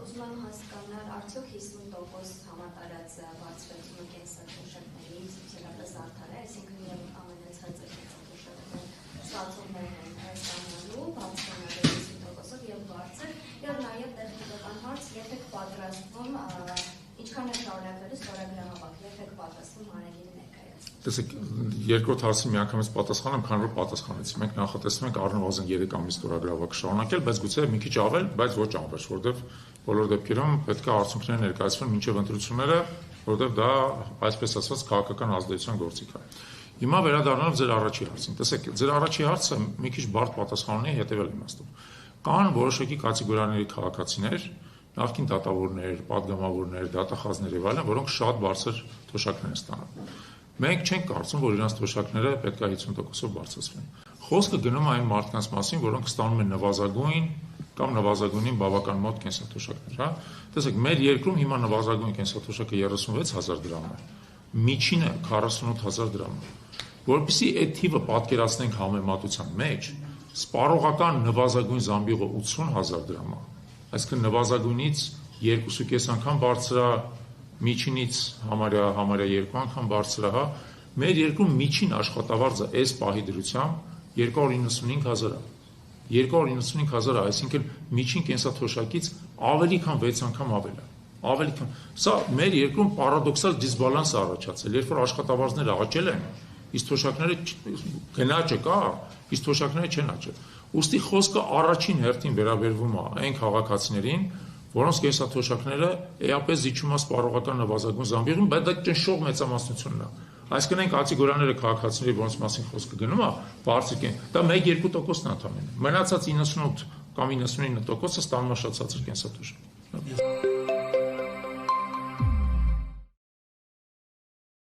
ուզում եմ հասկանալ, արդյոք 50% համատարած բարձրացումը կենսաթոշակների ցուցելապես արդար է, այսինքն իրենք ամենացածը կենսաթոշակներ ստացողներն են ստանալու, բարձրանալու 50%-ով եւ բարձր, եւ նաեւ տեխնիկական հարց, երբ եք պատրաստվում, ինչքան է շարունակվելու ստորագրահավաք, երբ եք պատրաստվում հանրագիրը ներկայացնել։ Տեսեք, երկրորդ հարցը միանգամից պատասխանեմ, քանի որ պատասխանեցի։ Մենք նախատեսում ենք առնվազն 3 ամիս ստորագրահավաք շարունակել, բայց գուցե մի քիչ ավել, բայց ոչ անվերջ, որովհետև բոլոր դեպքերում պետք է արդյունքները ներկայացվեն մինչև ընտրությունները, որովհետև դա, այսպես ասած, քաղաքական ազդեցության գործիք է։ Հիմա վերադառնալով ձեր առաջի հարցին, տեսեք, ձեր առաջի հարցը մի քիչ բարդ պատասխան ունի հետևյալ իմաստով։ Կան որոշակի կատեգորիաների քաղաքացիներ, նախկին դատավորներ, պատգամավորներ, դատախազներ եւ այլն, որոնք շատ բարձր թոշակներ են ստանում։ Մենք չենք կարծում, որ իրանց թոշակները պետք է 50%-ով բարձրացվեն։ Խոսքը գնում է այն մարդկանց մասին, որոնք ստանում են նվազագույն կամ նվազագույնին բավական մոտ կենսաթոշակներ, հա։ Տեսեք, մեր երկրում հիմա նվազագույն կենսաթոշակը 36,000 դրամ է, միջինը 48,000 դրամ է։ Որպեսզի այդ թիվը պատկերացնենք համեմատության մեջ, սպառողական նվազագույն զամբյուղը 80,000 դրամ է, այսինքն նվազագույնից 2.5 անգամ բարձր է, միջինից համարյա 2 անգամ բարձր է, հա։ Մեր երկրում միջին աշխատավարձը այս պահի դրությամբ 295,000 է։ 295,000 է, այսինքն միջին կենսաթոշակից ավելի քան 6 անգամ ավել է։ Ավելի քան։ Սա մեր երկրում պարադոքսալ դիսբալանս է առաջացել, երբ որ աշխատավարձները աճել են, իսկ թոշակները գնաճը կա, իսկ թոշակները չեն աճել։ Ուստի խոսքը առաջին հերթին վերաբերվում է այն քաղաքացիներին, որոնց կենսաթոշակները էապես զիջում է սպառողական նվազագույն զամբյուղին, բայց դա ճնշող մեծամասնությունն է։ Այսինքն այն կատեգորիաները քաղաքացիների, որոնց մասին խոսքը գնում է, բարձր են, դա 1-2%-ն է ընդամենը։ Մնացած 98 կամ 99%-ը ստանում է շատ ցածր կենսաթոշակ։